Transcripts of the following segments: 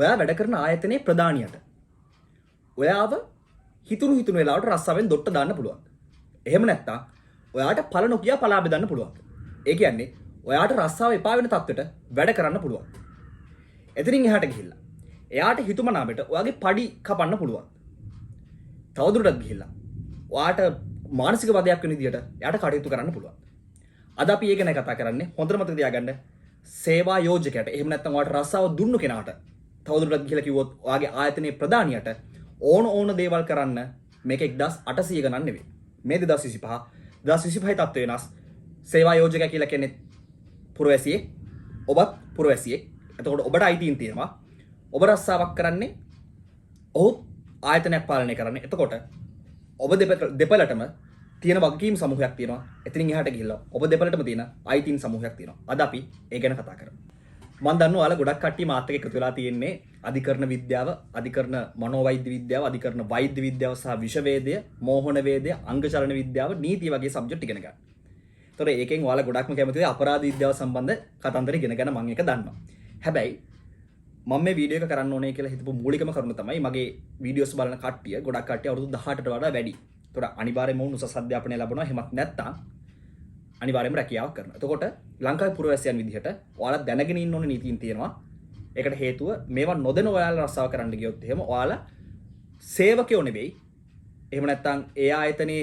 ඔයා වැඩ කරන ආයතනයේ ප්‍රධානියට ඔයාව හිතුණු වෙලාවට රස්සාවෙන් දොට්ට දාන්න පුළුවන්. එහෙම නැත්නම් ඔයාට පළ නොකිය පලා බෙදන්න පුළුවන්. ඒ කියන්නේ ඔයාට රස්සාව එපා වෙන තත්ත්වයට වැඩ කරන්න පුළුවන්. එතනින් එහාට ගිහිල්ලා එයාට හිතුමනාපෙට ඔයාගේ පඩි කපන්න පුළුවන්. තවදුරටත් ගිහිල්ලා ඔයාට මානසික වදයක් වෙන විදියට එයාට කටයුතු කරන්න පුළුවන්. අද අපි ඒක ගැන කතා කරන්නේ. හොඳට මතක තියාගන්න සේවා යෝජකයට එහෙම නැත්නම් ඔයාට රස්සාව දුන්නු කෙනාට තවදුරටත් ගිහිල්ලා කිව්වොත් ඔයාගේ ආයතනයේ ප්‍රධානියට ඕන දේවල් කරන්න මේක 1800 ගණන් නෙවෙයි. මේ 2025 තත්ත්වය වෙනස්. සේවා යෝජකයා කියලා කියන්නේ පුරවැසියෙක්. ඔබත් පුරවැසියෙක්. එතකොට ඔබට අයිතීන් තියෙනවා. ඔබ රස්සාවක් කරන්නේ ඔහු ආයතනයක් පාලනය කරන්නේ. එතකොට ඔබ දෙපළටම තියෙන වගකීම් සමූහයක් තියෙනවා. එතනින් එහාට ගිහිල්ලා ඔබ දෙපළටම තියෙන අයිතීන් සමූහයක් තියෙනවා. අද අපි ඒ ගැන කතා කරමු. මම දන්නවා ඔයාලා ගොඩක් කට්ටිය මාත් එක්ක එකතු වෙලා තියෙන්නේ අධිකරණ විද්‍යාව, අධිකරණ මනෝවෛද්‍ය විද්‍යාව, අධිකරණ වෛද්‍ය විද්‍යාව සහ විෂ වේදය, මෝහන වේදය, අංග චලන විද්‍යාව, නීතිය වගේ සබ්ජෙක්ට් ඉගෙන ගන්න. ඒතොර ඒකෙන් ඔයාලා ගොඩක්ම කැමති අපරාධ විද්‍යාව සම්බන්ධ කතන්දර ඉගෙන ගන්න මම ඒක දන්නවා. හැබැයි මම මේ වීඩියෝ එක කරන්න ඕනේ කියලා හිතපු මූලිකම කරුණ තමයි මගේ වීඩියෝස් බලන කට්ටිය ගොඩක් කට්ටිය අවුරුදු 18ට වඩා වැඩි. ඒතොර අනිවාර්යයෙන්ම උසස් අධ්‍යාපනය ලැබනවා. එහෙමත් නැත්නම් අනිවාර්යයෙන්ම රැකියාවක් කරනවා. එතකොට ලංකාවේ පුරවැසියන් විදිහට ඔයාලා දැනගෙන ඉන්න ඕනේ නීතීන් තියෙනවා. ඒකට හේතුව මේවා නොදැන ඔයාලා රස්සාව කරන්න ගියොත් එහෙම ඔයාලා සේවකයෝ නෙවෙයි. එහෙම නැත්නම් ඒ ආයතනයේ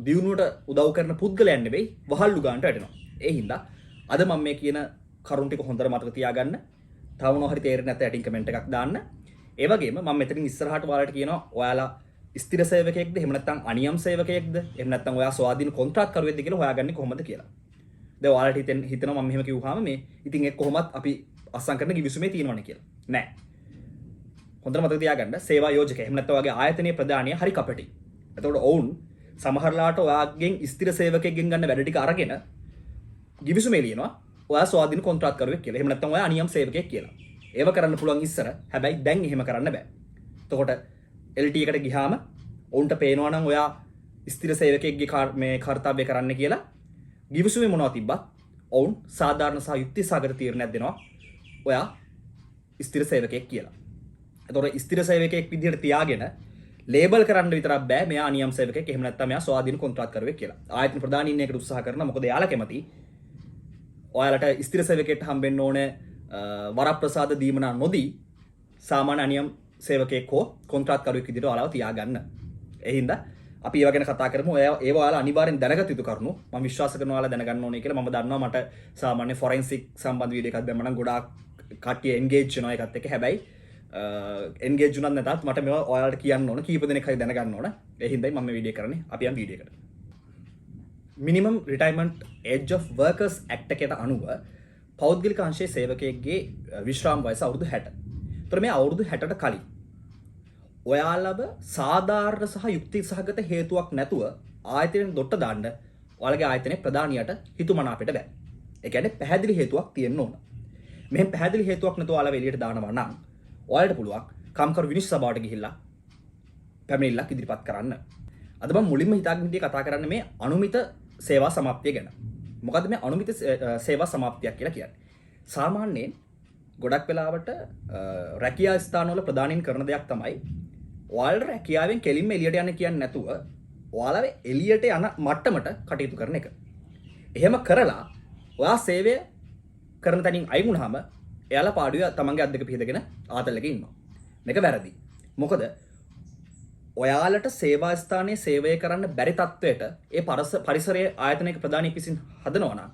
දියුණුවට උදව් කරන පුද්ගලයන් නෙවෙයි වහල්ලු ගන්නට වැටෙනවා. ඒ හින්දා අද මම මේ කියන කරුණ ටික හොඳට මතක තියාගන්න. තව මොනවා හරි තේරෙන්නේ නැත්නම් යටින් කමෙන්ට් එකක් දාන්න. ඒ වගේම මම මෙතනින් ඉස්සරහට ඔයාලට කියනවා ඔයාලා ස්ථිර සේවකයෙක්ද එහෙම නැත්නම් අනියම් සේවකයෙක්ද එහෙම නැත්නම් ඔයා ස්වාධීන කොන්ත්‍රාත්කරුවෙක්ද කියලා හොයාගන්නේ කොහොමද කියලා. දැන් ඔයාලට හිතෙනවා මම මෙහෙම කිව්වහම මේ ඉතින් ඒක කොහොමත් අපි අස්සම් කරන කිවිසුමේ තියෙනවනේ කියලා. නෑ. හොඳට මතක තියාගන්න සේවා යෝජක එහෙම නැත්නම් ඔයාගේ ආයතනයේ ප්‍රධානිය හරි කපටි. එතකොට ඔවුන් සමහරලාට ඔයාගෙන් ස්ථිර සේවකයෙක්ගෙන් ගන්න වැඩ ටික අරගෙන කිවිසුමේ ලියනවා ඔයා ස්වාධීන කොන්ත්‍රාත්කරුවෙක් කියලා. එහෙම නැත්නම් ඔයා අනියම් සේවකයෙක් කියලා. ඒව කරන්න පුළුවන් ඉස්සර. හැබැයි දැන් එහෙම කරන්න බෑ. එතකොට LT එකට ගියාම ඔවුන්ට පේනවා නම් ඔයා ස්ථිර සේවකයෙක්ගේ මේ කාර්යය කරන්න කියලා ගිවිසුමේ මොනවද තිබ්බත් ඔවුන් සාධාරණ සහ යුක්තිසහගත තීරණයක් දෙනවා ඔයා ස්ථිර සේවකයෙක් කියලා. එතකොට ස්ථිර සේවකයෙක් විදිහට තියාගෙන ලේබල් කරන්න විතරක් බෑ මෙයා අනියම් සේවකයෙක් එහෙම නැත්නම් මෙයා ස්වාධීන කොන්ත්‍රාත්කරුවෙක් කියලා. ආයතන ප්‍රධානීන් එකට උත්සාහ කරනවා මොකද එයාලා කැමති ඔයාලට ස්ථිර සේවකයෙක්ට හම්බෙන්න ඕනේ වරප්‍රසාද දීමනා නොදී සාමාන්‍ය අනියම් සේවකයෙක් හෝ කොන්ත්‍රාත්කරුවෙක් විදිහට ඔයාලව තියාගන්න. ඒ හින්දා අපි ඒව ගැන කතා කරමු. ඒව ඔයාලා අනිවාර්යෙන් දැනගත යුතු කරුණු. මම විශ්වාස කරනවා ඔයාලා දැනගන්න ඕනේ කියලා. මම දන්නවා මට සාමාන්‍ය ෆොරෙන්සික් සම්බන්ධ වීඩියෝ එකක් දැම්ම නම් ගොඩාක් කට්ටිය එන්ගේජ් වෙනවා ඒකත් එක්ක. හැබැයි එන්ගේජ් වුණත් නැතත් මට මේවා ඔයාලට කියන්න ඕන. කීප දෙනෙක් හරි දැනගන්න ඕන. ඒ හින්දායි මම මේ වීඩියෝ කරන්නේ. අපි යම් වීඩියෝ එකට. Minimum retirement age of workers act එකට අනුව පෞද්ගලික අංශයේ සේවකයෙක්ගේ විශ්‍රාම වයස අවුරුදු 60. ඒතර මේ අවුරුදු 60ට කලින් ඔයාලව සාධාරණ සහ යුක්ති සහගත හේතුවක් නැතුව ආයතනයෙන් දොට්ට දාන්න ඔයාලගේ ආයතනයේ ප්‍රධානියට හිතුමනාපෙට බෑ. ඒ කියන්නේ පැහැදිලි හේතුවක් තියෙන්න ඕන. මෙහෙම පැහැදිලි හේතුවක් නැතුව ඔයාලව එළියට දානවා නම් ඔයාලට පුළුවන් කම්කරු විනිශ්චය සභාවට ගිහිල්ලා පැමිණිල්ලක් ඉදිරිපත් කරන්න. අද මම මුලින්ම හිතාගෙන ඉඳී කතා කරන්නේ මේ අනුමිත සේවා සමාප්තිය ගැන. මොකද්ද මේ අනුමිත සේවා සමාප්තියක් කියලා කියන්නේ? සාමාන්‍යයෙන් ගොඩක් වෙලාවට රැකියා ස්ථානවල ප්‍රධානීන් කරන දෙයක් තමයි ඔයාලට රැකියාවෙන් කෙලින්ම එළියට යන්න කියන්නේ නැතුව ඔයාලව එළියට යන මට්ටමට කටයුතු කරන එක. එහෙම කරලා ඔයා සේවය කරන තැනින් අයින් වුණාම එයාලා පාඩුවේ තමන්ගේ අත් දෙක පිහදගෙන ආතල්ලක ඉන්නවා. මේක වැරදි. මොකද ඔයාලට සේවා ස්ථානයේ සේවය කරන්න බැරි තත්වයට ඒ පරිසරයේ ආයතනයක ප්‍රධානියෙක් විසින් හදනවා නම්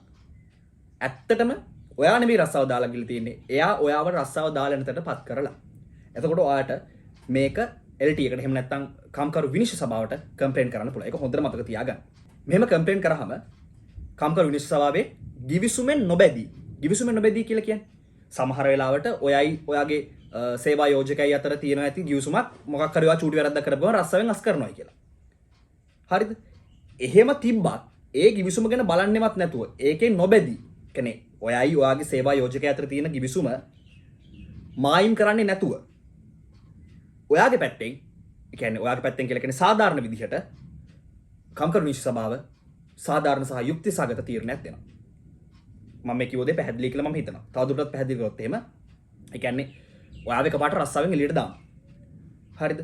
ඇත්තටම ඔයා නෙමෙයි රස්සාව දාලා ගිහලා තියෙන්නේ. එයා ඔයාව රස්සාව දාලා නැතට පත් කරලා. එතකොට ඔයාට මේක LT එකට එහෙම නැත්නම් කම්කරු විනිශ්චය සභාවට කම්ප්ලේන්ට් කරන්න පුළුවන්. ඒක හොඳට මතක තියාගන්න. මෙහෙම කම්ප්ලේන්ට් කරාම කම්කරු විනිශ්චය සභාවේ ගිවිසුමෙන් නොබැදී කියලා කියන්නේ. සමහර වෙලාවට ඔයයි ඔයාගේ සේවා යෝජකයයි අතර තියෙනවා ඇති ගිවිසුමක් මොකක් හරි ඔයා චූටි වැරද්දක් කරපුවම රස්සාවෙන් අස් කරනවා කියලා. හරිද? එහෙම තිබ්බත් ඒ ගිවිසුම ගැන බලන්නෙවත් නැතුව ඒකෙන් නොබැදී කියන්නේ ඔයයි ඔයාගේ සේවා යෝජකයා අතර තියෙන ගිවිසුම මායිම් කරන්නේ නැතුව ඔයාගේ පැත්තෙන් කියන්නේ ඔයාගේ පැත්තෙන් කියලා කියන්නේ සාධාරණ විදිහට කම්කරු විනිශ්චය සභාව සාධාරණ සහ යුක්තිසහගත තීරණයක් දෙනවා. මම මේ කිව්ව දේ පැහැදිලි කියලා මම හිතනවා. තවදුරටත් පැහැදිලි කරොත් එහෙම ඒ කියන්නේ ඔයාව එකපාරට රස්සාවෙන් එළියට දානවා. හරිද?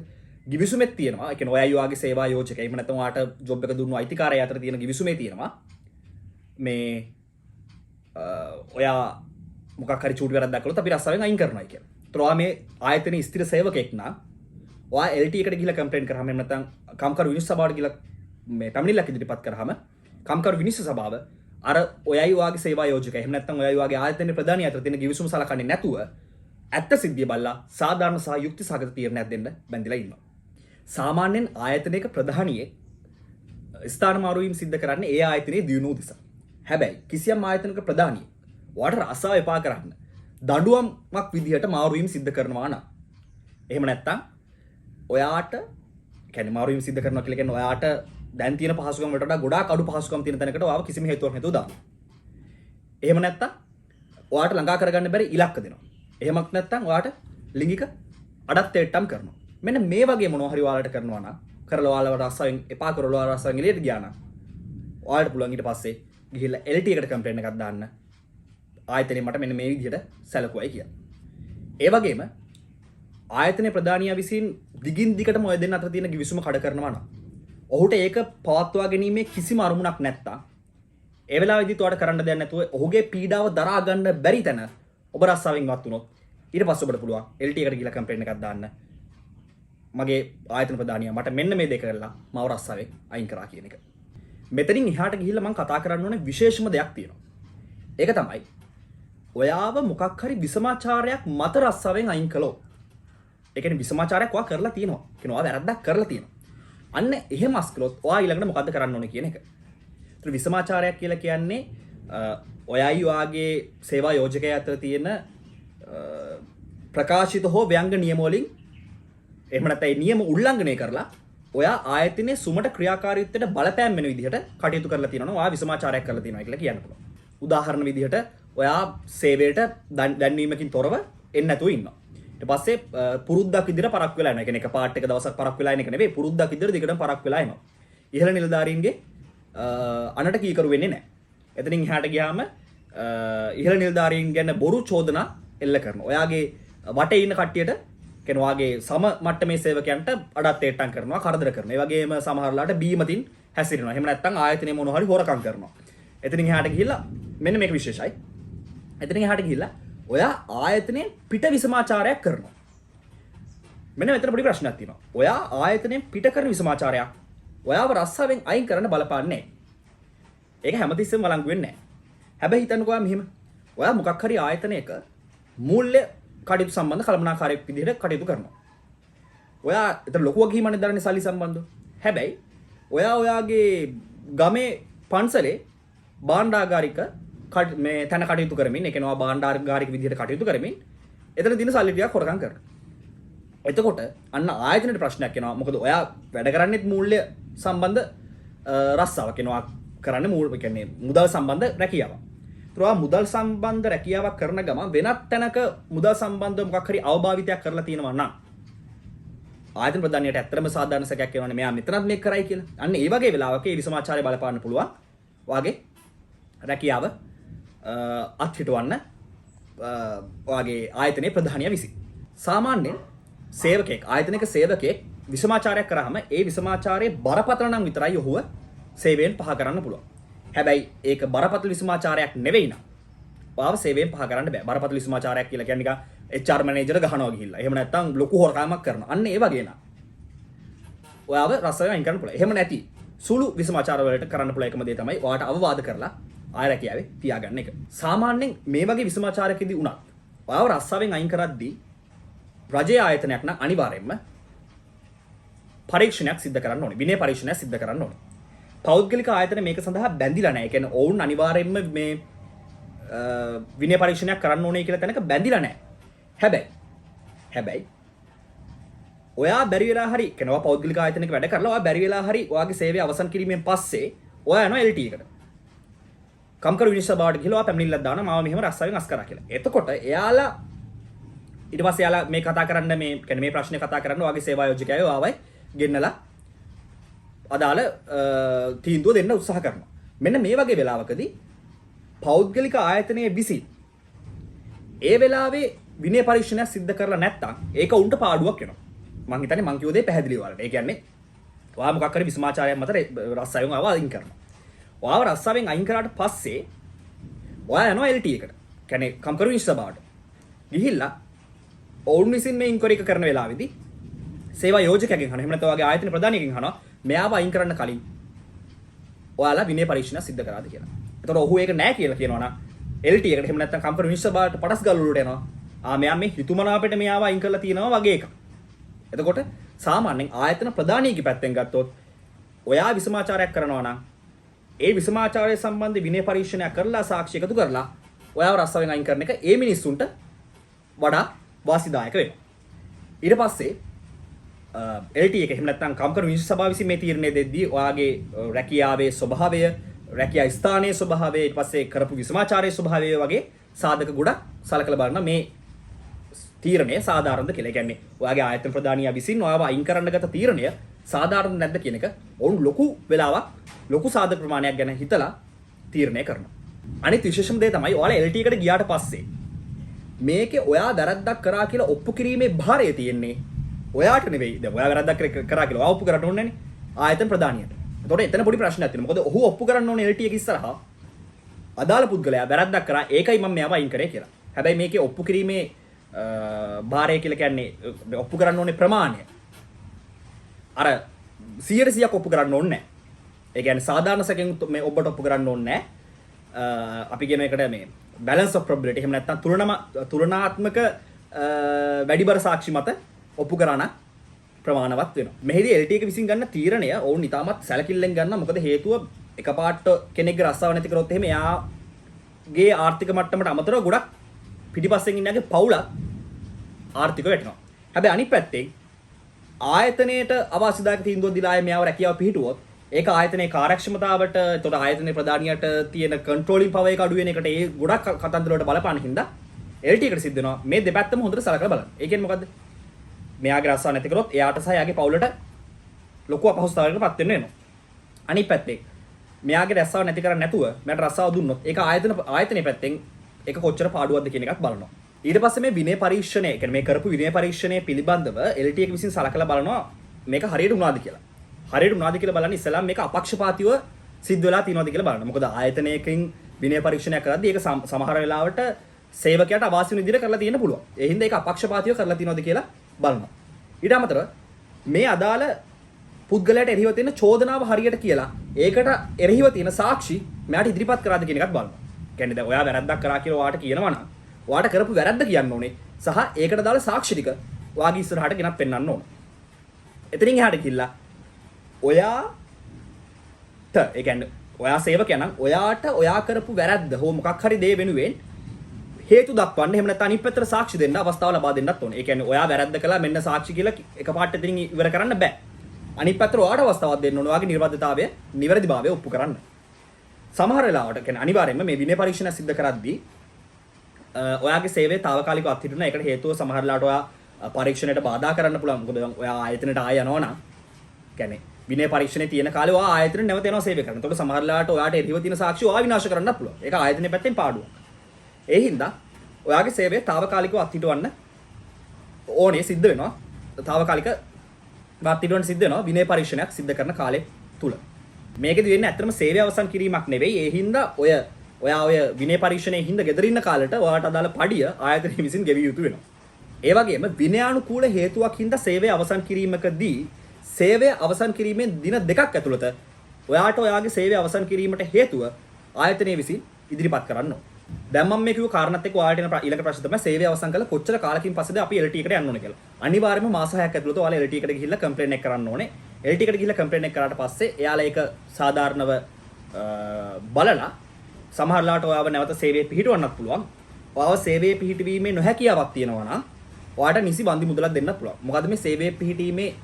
ගිවිසුමෙත් තියෙනවා. ඒ කියන්නේ ඔයා යෝගේ සේවා යෝජක. එහෙම නැත්නම් ඔයාට ජොබ් එක දුන්නු අයිතිකාරය අතර තියෙන ගිවිසුමේ තියෙනවා. මේ ඔයා මොකක් හරි චූටි වැරද්දක් කළොත් අපි රස්සාවෙන් අයින් කරනවා කියලා. ඒතර ඔයා මේ ආයතනයේ ස්ථිර සේවකෙක් නම් ඔයා LT එකට ගිහිල්ලා කම්ප්ලේන්ට් කරාම එහෙම නැත්නම් කම්කරු විනිශ්චය සභාවට ගිහිල්ලා මේ පැමිණිල්ලක් ඉදිරිපත් කරාම කම්කරු විනිශ්චය සභාව අර ඔයයි වාගේ සේවා යෝජකයා එහෙම නැත්නම් ඔයයි වාගේ ආයතනයේ ප්‍රධානිය අතර තියෙන ගිවිසුම සලකන්නේ නැතුව ඇත්ත සිද්ධිය බලලා සාධාරණ සහ යුක්ති සහගත තීරණයක් දෙන්න බැඳිලා ඉන්නවා. සාමාන්‍යයෙන් ආයතනයක ප්‍රධානියෙක් ස්ථාන මාරුවීම් සිද්ධ කරන්නේ ඒ ආයතනයේ දියුණුව නිසා. හැබැයි කිසියම් ආයතනයක ප්‍රධානියෙක් ඔයාට රස්සාව එපා කරන්න දඬුවමක් විදිහට මාරුවීම් සිද්ධ කරනවා නම් එහෙම නැත්නම් ඔයාට කියන්නේ මාරුවීම් සිද්ධ කරනවා කියලා කියන්නේ ඔයාට දැන් තියෙන පහසුකම් වලට වඩා ගොඩාක් අඩු පහසුකම් තියෙන තැනකට ඔයාව කිසිම හේතුවක් නැතුව දානවා. එහෙම නැත්නම් ඔයාට ළඟා කරගන්න බැරි ඉලක්ක දෙනවා. එහෙමත් නැත්නම් ඔයාට ලිංගික අඩත්තේට්ටම් කරනවා. මෙන්න මේ වගේ මොනවා හරි ඔයාලට කරනවා නම් කරලා ඔයාලව රස්සාවෙන් එපා කරලා ඔයාලව රස්සාවෙන් එළියට ගියා නම් ඔයාලට පුළුවන් ඊට පස්සේ ගිහිල්ලා LT එකට කම්ප්ලේන්ට් එකක් දාන්න. ආයතනයේ මට මෙන්න මේ විදිහට සැලකුවයි කියලා. ඒ වගේම ආයතනයේ ප්‍රධානියා විසින් දිගින් දිගටම ඔය දෙන්න අතර තියෙන කිවිසුම කඩ කරනවා නම් ඔහුට ඒක පවත්වා ගැනීමේ කිසිම අරමුණක් නැත්තම් ඒ වෙලාවෙදිත් ඔයාලට කරන්න දෙයක් නැතුව ඔහුගේ පීඩාව දරා ගන්න බැරි තැන ඔබ රස්සාවෙන් වත් වුණොත් ඊට පස්සේ ඔබට පුළුවන් LT එකට ගිහලා කම්ප්ලේන්ට් එකක් දාන්න. මගේ ආයතන ප්‍රධානියා මට මෙන්න මේ දෙක කරලා මාව රස්සාවෙන් අයින් කරා කියන එක. මෙතනින් එහාට ගිහිල්ලා මම කතා කරන්න ඕනේ විශේෂම දෙයක් තියෙනවා. ඒක තමයි ඔයාව මොකක් හරි විසමාචාරයක් මත රස්සාවෙන් අයින් කළොත් ඒ කියන්නේ විසමාචාරයක් ඔයා කරලා තියෙනවා. කියනවා වැරද්දක් කරලා තියෙනවා. අන්න එහෙම අස්කලොත් ඔයා ඊළඟට මොකද්ද කරන්න ඕනේ කියන එක. ඒතර විසමාචාරයක් කියලා කියන්නේ ඔයයි ඔයාගේ සේවා යෝජකයා අතර තියෙන ප්‍රකාශිත හෝ ව්‍යංග නියම වලින් එහෙම නැත්නම් ඒ නියම උල්ලංඝනය කරලා ඔයා ආයතනයේ සුමට ක්‍රියාකාරීත්වයට බලපෑම් වෙන විදිහට කටයුතු කරලා තියෙනවා. ඔයා විසමාචාරයක් කරලා තියෙනවා කියලා කියන්න පුළුවන්. උදාහරණ විදිහට ඔයා සේවයට දැන්වීමකින් තොරව එන්නේ නැතුව ඉන්නවා. ඊට පස්සේ පුරුද්දක් විදිහට පරක් වෙලා යනවා. ඒ කියන්නේ එක පාර්ට් එක දවසක් පරක් වෙලා යන එක නෙවෙයි පුරුද්දක් විදිහට දිගටම පරක් වෙලා එනවා. ඉහළ නිලධාරීන්ගේ අනට කීකරු වෙන්නේ නැහැ. එතනින් එහාට ගියාම ඉහළ නිලධාරීන් ගැන බොරු චෝදනා එල්ල කරනවා. ඔයාගේ වටේ ඉන්න කට්ටියට කියන වාගේ සම මට්ටමේ සේවකයන්ට අඩත්තේට්ටම් කරනවා, කරදර කරනවා. ඒ වගේම සමහරලාට බීමතින් හැසිරෙනවා. එහෙම නැත්නම් ආයතනයේ මොන හරි හොරකම් කරනවා. එතනින් එහාට ගිහිල්ලා මෙන්න මේක විශේෂයි. එතනින් එහාට ගිහිල්ලා ඔයා ආයතනයෙන් පිට විසමාචාරයක් කරනවා. මෙන්න මෙතන පොඩි ප්‍රශ්නයක් තියෙනවා. ඔයා ආයතනයෙන් පිට කරන විසමාචාරයක් ඔයාව රස්සාවෙන් අයින් කරන්න බලපාන්නේ නැහැ. ඒක හැමතිස්සෙම වළංගු වෙන්නේ නැහැ. හැබැයි හිතන්නකෝ මෙහෙම. ඔයා මොකක් හරි ආයතනයක මූල්‍ය කටයුතු සම්බන්ධ කළමනාකාරයෙක් විදිහට කටයුතු කරනවා. ඔයා ඒතර ලොකු වගකීමක් දරන්නේ සල්ලි සම්බන්ධව. හැබැයි ඔයාගේ ගමේ පන්සලේ භාණ්ඩාගාරික මේ තැන කටයුතු කරමින් ඒ කියනවා භාණ්ඩාගාරික විදිහට කටයුතු කරමින් එතන දින සල්ලි ටිකක් හොරකම් කරනවා. එතකොට අන්න ආයතනයේ ප්‍රශ්නයක් එනවා. මොකද ඔයා වැඩ කරන්නේත් මූල්‍ය සම්බන්ධ රස්සාවක් වෙනවා කරන්නේ මූල්‍ය කියන්නේ මුදල් සම්බන්ධ රැකියාවක්. ඒතර මුදල් සම්බන්ධ රැකියාවක් කරන ගමන් වෙනත් තැනක මුදල් සම්බන්ධ මොකක් හරි අවභාවිතයක් කරලා තියෙනවා නම් ආයතන ප්‍රධානියට ඇත්තටම සාධාරණ සැකයක් එනවනේ මෙයා මෙතනත් මේක කරයි කියලා. අන්න ඒ වගේ වෙලාවක ඒ විසමාචාරය බලපාන්න පුළුවන්. වාගේ රැකියාව අත්හිටවන්න වාගේ ආයතනයේ ප්‍රධානියා විසින්. සාමාන්‍යයෙන් සේවකෙක් ආයතනික සේවකෙක් විසමාචාරයක් කරාම ඒ විසමාචාරයේ බරපතල නම් විතරයි ඔහුව සේවයෙන් පහ කරන්න පුළුවන්. හැබැයි ඒක බරපතල විසමාචාරයක් නෙවෙයි නම් ඔයාව සේවයෙන් පහ කරන්න බෑ. බරපතල විසමාචාරයක් කියලා කියන්නේ නිකන් HR මැනේජර් ගහනවා ගිහිල්ලා. එහෙම නැත්නම් ලොකු හොරකමක් කරනවා. අන්න ඒ වගේ නා. ඔයාව රස්සාවෙන් අයින් කරන්න පුළුවන්. එහෙම නැති සුළු විසමාචාර වලට කරන්න පුළුවන් එකම දේ තමයි ඔයාට අවවාද කරලා ආය රැකියාවේ තියාගන්න එක. සාමාන්‍යයෙන් මේ වගේ විසමාචාරකෙදී උනත් ඔයාව රස්සාවෙන් අයින් කරද්දී රජයේ ආයතනයක් නම් අනිවාර්යයෙන්ම පරීක්ෂණයක් සිදු කරන්න ඕනේ. විනය පරීක්ෂණයක් සිදු කරන්න ඕනේ. පෞද්ගලික ආයතන මේක සඳහා බැඳිලා නැහැ. ඒ කියන්නේ ඔවුන් අනිවාර්යයෙන්ම මේ විනය පරීක්ෂණයක් කරන්න ඕනේ කියලා තැනක බැඳිලා නැහැ. හැබැයි ඔයා බැරි වෙලා හරි කෙනවා පෞද්ගලික ආයතනයක වැඩ කරලා ඔයා බැරි වෙලා හරි ඔයාගේ සේවය අවසන් කිරීමෙන් පස්සේ ඔයා යනවා LT එකට. කම්කරු විනිශ්චය බවට ගිහලා ඔයා පැමිණිල්ලක් දානවා මාව මෙහෙම රස්සාවෙන් අස් කරා කියලා. එතකොට එයාලා ඊට පස්සේ යාලා මේ කතා කරන්න මේ කියන්නේ මේ ප්‍රශ්නේ කතා කරන්න ඔයාගේ සේවා යෝජකයෝ ආවයි ගෙන්නලා අදාළ තීන්දුව දෙන්න උත්සාහ කරනවා. මෙන්න මේ වගේ වෙලාවකදී පෞද්ගලික ආයතනයේ විසින් ඒ වෙලාවේ විනය පරීක්ෂණයක් සිද්ධ කරලා නැත්නම් ඒක උන්ට පාඩුවක් වෙනවා. මං හිතන්නේ මං කියෝ දේ පැහැදිලි වලට. ඒ කියන්නේ ඔයා මොකක් හරි විසමාචාරයක් මත රස්සාවෙන් ආව අයින් කරනවා. ඔයාව රස්සාවෙන් අයින් කරාට පස්සේ ඔයා යනවා LT එකට. කියන්නේ කම්කරු විශ්සභාවට. ගිහිල්ලා ඔවුන් විසින් මේ ඉන්ක්වයරි එක කරන වෙලාවේදී සේවා යෝජකයෙක්ගෙන් අහනවා. එහෙම නැත්නම් ඔයාගේ ආයතන ප්‍රධානියෙක්ගෙන් අහනවා මෙයාව අයින් කරන්න කලින් ඔයාලා විනය පරීක්ෂණ සිද්ධ කරාද කියලා. එතකොට ඔහු ඒක නැහැ කියලා කියනවා නම් LT එකට එහෙම නැත්නම් කම්කරු විශ්සභාවට පටස් ගල් වලට යනවා. මෙයා මේ හිතුමනාපෙට මෙයාව අයින් කරලා තියෙනවා වගේ එකක්. එතකොට සාමාන්‍යයෙන් ආයතන ප්‍රධානියෙක්ගේ පැත්තෙන් ගත්තොත් ඔයා විසමාචාරයක් කරනවා නම් ඒ විසමාචාරය සම්බන්ධ විනය පරීක්ෂණයක් කරලා සාක්ෂි එකතු කරලා ඔයාව රස්සාවෙන් අයින් කරන එක ඒ මිනිස්සුන්ට වඩා වාසිදායක වෙනවා. ඊට පස්සේ LT එක එහෙම නැත්නම් කම්කරු විනිශ්චය සභාව විසින් මේ තීරණය දෙද්දී ඔයාගේ රැකියාවේ ස්වභාවය, රැකියා ස්ථානයේ ස්වභාවය, ඊට පස්සේ කරපු විසමාචාරයේ ස්වභාවය වගේ සාධක ගොඩක් සලකලා බලන මේ තීරණය සාධාරණද කියලා. ඒ කියන්නේ ඔයාගේ ආයතන ප්‍රධානියා විසින් ඔයාව අයින් කරන්න ගත තීරණය සාධාරණද නැද්ද කියන එක ඔවුන් ලොකු වෙලාවක් ලොකු සාධක ප්‍රමාණයක් ගැන හිතලා තීරණය කරනවා. අනිත් විශේෂම දේ තමයි ඔයාලා LT එකට ගියාට පස්සේ මේකේ ඔයා වැරද්දක් කරා කියලා ඔප්පු කිරීමේ භාරය තියෙන්නේ ඔයාට නෙවෙයි. දැන් ඔයා වැරද්දක් කරා කියලා ඔයා ඔප්පු කරන්න ඕනේ නේ ආයතන ප්‍රධානියට. එතකොට එතන පොඩි ප්‍රශ්නයක් තියෙනවා. මොකද ඔහු ඔප්පු කරන්න ඕනේ LT එක ඉස්සරහා අදාළ පුද්ගලයා වැරද්දක් කරා ඒකයි මම මෙයාව අයින් කරේ කියලා. හැබැයි මේකේ ඔප්පු කිරීමේ භාරය කියලා කියන්නේ ඔප්පු කරන්න ඕනේ ප්‍රමාණය. අර 100%ක් ඔප්පු කරන්න ඕනේ නැහැ. ඒ කියන්නේ සාධාරණ සැකෙන් මේ ඔබට ඔප්පු කරන්න ඕනේ නැහැ. අපි කියන එකට මේ balance of probability එහෙම නැත්නම් තුලනාත්මක වැඩිබර සාක්ෂි මත ඔප්පු කරන ප්‍රමාණවත් වෙනවා. මෙහිදී LT එක විසින් ගන්න තීරණය ඔවුන් ඉතාමත් සැලකිල්ලෙන් ගන්නවා. මොකද හේතුව එකපාරට කෙනෙක්ගේ රස්සාව නැති කරොත් එහෙම එයාගේ ආර්ථික මට්ටමට අමතරව ගොඩක් පිටිපස්සෙන් ඉන්නගේ පවුලක් ආර්ථිකව වැටෙනවා. හැබැයි අනිත් පැත්තෙන් ආයතනයේට අවාසිදායක තීන්දුවක් දීලා ආයේ මෙයාව රැකියාව පිහිටුවොත් ඒක ආයතනයේ කාර්යක්ෂමතාවට, එතකොට ආයතනයේ ප්‍රධානියට තියෙන කන්ට්‍රෝලින් පවර් එක අඩු වෙන එකට ඒ ගොඩක් කතන්දර වලට බලපාන හින්දා LT එකට සිද්ධ වෙනවා මේ දෙපැත්තම හොඳට සලකලා බලන්න. ඒ කියන්නේ මොකද්ද? මෙයාගේ රස්සාව නැති කරොත් එයාට සහ එයාගේ පවුලට ලොකු අපහසුතාවයකට පත් වෙන්න වෙනවා. අනිත් පැත්තේ මෙයාගේ රස්සාව නැති කරන්නේ නැතුව මට රස්සාව දුන්නොත් ඒක ආයතනයේ පැත්තෙන් ඒක කොච්චර පාඩුවක්ද කියන එකත් බලනවා. ඊට පස්සේ මේ විනය පරීක්ෂණය, ඒ කියන්නේ මේ කරපු විනය පරීක්ෂණය පිළිබඳව LT එක විසින් සලකලා බලනවා මේක හරියට වුණාද කියලා. හරියට වුණාද කියලා බලන්න ඉස්සෙල්ලා මේක අපක්ෂපාතීව සිද්ධ වෙලා තියෙනවද කියලා බලන්න. මොකද ආයතනයකින් විනය පරීක්ෂණයක් කරද්දී ඒක සමහර වෙලාවට සේවකයාට අවාසි වෙන විදිහට කරලා තියෙන්න පුළුවන්. ඒ හින්දා ඒක අපක්ෂපාතීව කරලා තියෙනවද කියලා බලනවා. ඊට අමතරව මේ අදාළ පුද්ගලයාට එරෙහිව තියෙන චෝදනාව හරියට කියලා ඒකට එරෙහිව තියෙන සාක්ෂි මෙයාට ඉදිරිපත් කරාද කියන එකත් බලනවා. කියන්නේ දැන් ඔයා වැරද්දක් කරා කියලා ඔයාට කියනවා නම් ඔයාට කරපු වැරද්ද කියන්න ඕනේ. සහ ඒකට දාලා සාක්ෂි ටික ඔයාගේ ඉස්සරහට ගෙනත් පෙන්නන්න ඕන. එතනින් එහාට ගිහිල්ලා ඔයාට ඒ කියන්නේ ඔයා සේවකයා නම් ඔයාට ඔයා කරපු වැරද්ද හෝ මොකක් හරි දේ වෙනුවෙන් හේතු දක්වන්න, එහෙම නැත්නම් අනිත් පැත්තට සාක්ෂි දෙන්න අවස්ථාව ලබා දෙන්නත් ඕනේ. ඒ කියන්නේ ඔයා වැරද්ද කළා මෙන්න සාක්ෂි කියලා එකපාරට එතනින් ඉවර කරන්න බෑ. අනිත් පැත්තට ඔයාට අවස්ථාවක් දෙන්න ඕනේ ඔයාගේ නිර්වද්‍යතාවය, නිවැරදිභාවය ඔප්පු කරන්න. සමහර වෙලාවට කියන්නේ අනිවාර්යයෙන්ම මේ විනය පරීක්ෂණ සිද්ධ කරද්දී ඔයාගේ සේවය తాවකාලිකව අත්හිටුන. ඒකට හේතුව සමහර වෙලාවට ඔයා පරීක්ෂණයට බාධා කරන්න පුළුවන්. මොකද ඔයා ආයතනයට ආය යනවා නම් කියන්නේ විනය පරීක්ෂණේ තියෙන කාලේ ඔයා ආයතනෙ නැවත යනවා සේවය කරන්න. එතකොට සමහර වෙලාවට ඔයාට එරිව තියෙන සාක්ෂි ඔයා විනාශ කරන්නත් පුළුවන්. ඒක ආයතනයේ පැත්තෙන් පාඩුවක්. ඒ හින්දා ඔයාගේ සේවය తాවකාලිකව අත්හිටවන්න ඕනේ සිද්ධ වෙනවා. తాවකාලික අත්හිටවන්න සිද්ධ වෙනවා විනය පරීක්ෂණයක් සිද්ධ කරන කාලේ තුල. මේකෙදි වෙන්නේ ඇත්තටම සේවය අවසන් කිරීමක් නෙවෙයි. ඒ හින්දා ඔයා විනය පරීක්ෂණයේ හින්දා ගෙදර ඉන්න කාලෙට ඔයාට අදාළ පඩිය ආයතනය විසින් ගෙවිය යුතු වෙනවා. ඒ වගේම විනයානුකූල හේතුවක් හින්දා සේවය අවසන් කිරීමකදී සේවය අවසන් කිරීමෙන් දින 2ක් ඇතුළත ඔයාට ඔයාගේ සේවය අවසන් කිරීමට හේතුව ආයතනය විසින් ඉදිරිපත් කරන්න ඕන. දැන් මම මේ කිව්ව කාරණාත් එක්ක ඔයාලට එන ඊළඟ ප්‍රශ්න තමයි සේවය අවසන් කළා කොච්චර කාලකින් පස්සේද අපි LT එකට යන්න ඕනේ කියලා. අනිවාර්යයෙන්ම මාස 6ක් ඇතුළත ඔයාලා LT එකට ගිහිල්ලා කම්ප්ලේන්ට් එක කරන්න ඕනේ. LT එකට ගිහිල්ලා කම්ප්ලේන්ට් එක කරාට පස්සේ එයාලා ඒක සාධාරණව බලලා සමහරලාට ඔයාව නැවත සේවයේ පිහිටවන්නත් පුළුවන්. ඔයාව සේවයේ පිහිටවීමේ නොහැකියාවක් තියෙනවා නම් ඔයාට නිසි වන්දි මුදලක් දෙන්නත් පුළුවන්. මොකද මේ සේවයේ පිහිටීමේ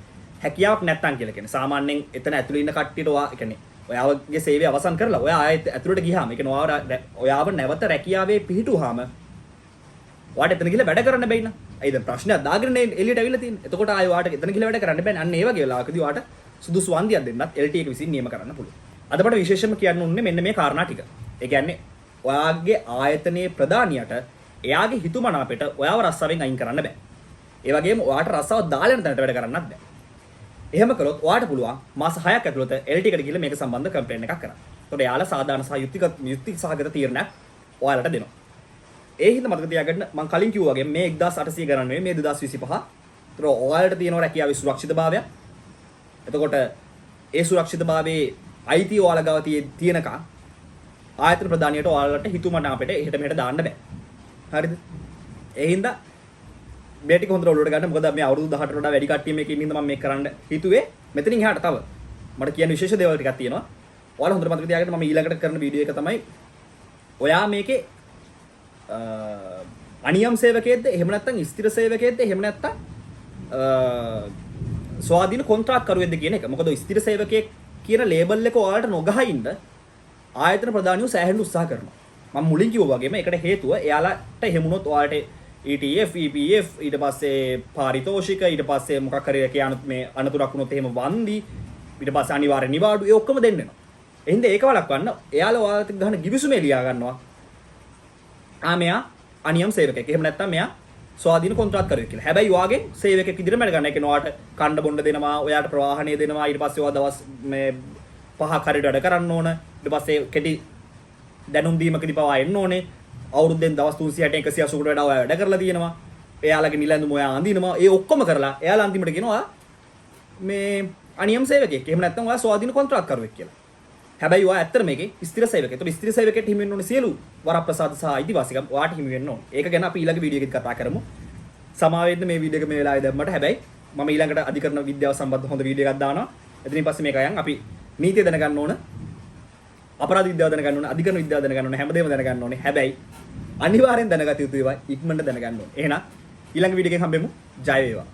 හැකියාවක් නැත්තම් කියලා කියන්නේ. සාමාන්‍යයෙන් එතන ඇතුළේ ඉන්න කට්ටියට ඔයා කියන්නේ ඔයාගේ සේවය අවසන් කරලා ඔයා ආයෙත් ඇතුළට ගියාම ඒ කියන්නේ ඔයාව නැවත රැකියාවේ පිහිටුවාම ඔයාට එතන ගිහලා වැඩ කරන්න බැයි න ะ. ඒ දැන් ප්‍රශ්නයක් දාගෙන එළියට ඇවිල්ලා තියෙන්නේ. එතකොට ආයෙ ඔයාට එතන ගිහලා වැඩ කරන්න බැහැ. අන්න ඒ වගේ වෙලාවකදී ඔයාට සුදුසු වන්දියක් දෙන්නත් LT එක විසින් නියම කරන්න පුළුවන්. අද මට විශේෂයෙන්ම කියන්න ඕනේ මෙන්න මේ කාරණා ටික. ඒ කියන්නේ ඔයාගේ ආයතනයේ ප්‍රධානියට එයාගේ හිතුමනාපෙට ඔයාව රස්සාවෙන් අයින් කරන්න බෑ. ඒ වගේම ඔයාට රස්සාව දාලා යන තැනට වැඩ කරන්නත් බෑ. එහෙම කළොත් ඔයාට පුළුවන් මාස 6ක් ඇතුළත LT එකට ගිහලා මේක සම්බන්ධ කම්ප්ලේන්ට් එකක් කරන්න. එතකොට එයාලා සාධාරණ සහ යුක්ති සහගත තීරණයක් ඔයාලට දෙනවා. ඒ හින්දා මතක තියාගන්න මම කලින් කිව්වා වගේ මේ 1800 ගණන් නෙවෙයි මේ 2025. ඒතර ඔයාලට තියෙනවා රැකියාවේ සුරක්ෂිතභාවය. එතකොට ඒ සුරක්ෂිතභාවයේ අයිතිය ඔයාලා ගාව තියෙනකන් ආයතන ප්‍රධානියට ඔයාලට හිතුමනාපෙට එහෙට මෙහෙට දාන්න බෑ. හරිද? ඒ හින්දා මේ ටික හොඳට ඔලුවට ගන්න. මොකද මේ අවුරුදු 18ට වඩා වැඩි කට්ටිය මේක ඉන්න හින්දා මම මේක කරන්න හිතුවේ. මෙතනින් එහාට තව මට කියන්න විශේෂ දේවල් ටිකක් තියෙනවා. ඔයාලා හොඳට මතක තියාගන්න මම ඊළඟට කරන වීඩියෝ එක තමයි ඔයා මේකේ අනියම් සේවකයෙක්ද එහෙම නැත්නම් ස්ථිර සේවකයෙක්ද එහෙම නැත්නම් ස්වාධීන කොන්ත්‍රාත්කරුවෙක්ද කියන එක. මොකද ස්ථිර සේවකයෙක් කියන ලේබල් එක ඔයාලට නොගහින්න ආයතන ප්‍රධානියෝ සෑහෙන උත්සාහ කරනවා. මම මුලින් කිව්වා වගේම ඒකට හේතුව එයාලට එහෙමුණොත් ඔයාලට ETF, EPF ඊට පස්සේ පාරිතෝෂික ඊට පස්සේ මොකක් හරි කියනොත් මේ අනතුරක් වුණොත් එහෙම වන්දි ඊට පස්සේ අනිවාර්ය නිවාඩු ඒ ඔක්කොම දෙන්න වෙනවා. එහෙනම් ඒක වළක්වන්න එයාලා ඔයාලට ගන්න ගිවිසුමේ ලියා ගන්නවා. මෙයා අනියම් සේවකයෙක්. එහෙම නැත්නම් මෙයා ස්වාධීන කොන්ත්‍රාත්කරුවෙක් කියලා. හැබැයි ඔයාගෙන් සේවකයෙක් විදිහට වැඩ ගන්න. ඒ කියන්නේ ඔයාට කණ්ඩ බොණ්ඩ දෙනවා, ඔයාට ප්‍රවාහනය දෙනවා. ඊට පස්සේ ඔයා දවස් මේ 5ක් හරියට වැඩ කරන්න ඕන. ඊට පස්සේ කෙටි දැනුම් දීමකදී පවා එන්න ඕනේ. අවුරුද්දෙන් දවස් 360 180කට වඩා ඔයා වැඩ කරලා තියෙනවා. එයාලගේ නිලැඳුම ඔයා අඳිනවා. ඒ ඔක්කොම කරලා එයාලා අන්තිමට කියනවා මේ අනියම් සේවකයෙක්. එහෙම නැත්නම් ඔයා ස්වාධීන කොන්ත්‍රාත්කරුවෙක් කියලා. හැබැයි ඔයා ඇත්තට මේකේ ස්ථිර සේවකයෙක්. ඒතකොට ස්ථිර සේවකයෙක්ට හිමි වෙන්න ඕනේ සියලු වරප්‍රසාද සහ අයිතිවාසිකම් ඔයාට හිමි වෙන්න ඕනේ. ඒක ගැන අපි ඊළඟ වීඩියෝ එකකින් කතා කරමු. සමාවෙන්න මේ වීඩියෝ එක මේ වෙලාවේ දැම්මට. හැබැයි මම ඊළඟට අධිකරණ විද්‍යාව සම්බන්ධ හොඳ වීඩියෝ එකක් දානවා. එතනින් පස්සේ මේක අයන් අපි නීතිය දැනගන්න ඕන. අපරාධ විද්‍යාව දැනගන්න ඕන. අධිකරණ විද්‍යාව දැනගන්න ඕන. හැමදේම දැනගන්න ඕනේ. හැබැයි අනිවාර්යෙන් දැනගත යුතු ඒවා ඉක්මනට දැනගන්න ඕනේ. එහෙනම් ඊළඟ වීඩියෝ එකෙන් හම්බෙමු. ජය වේවා.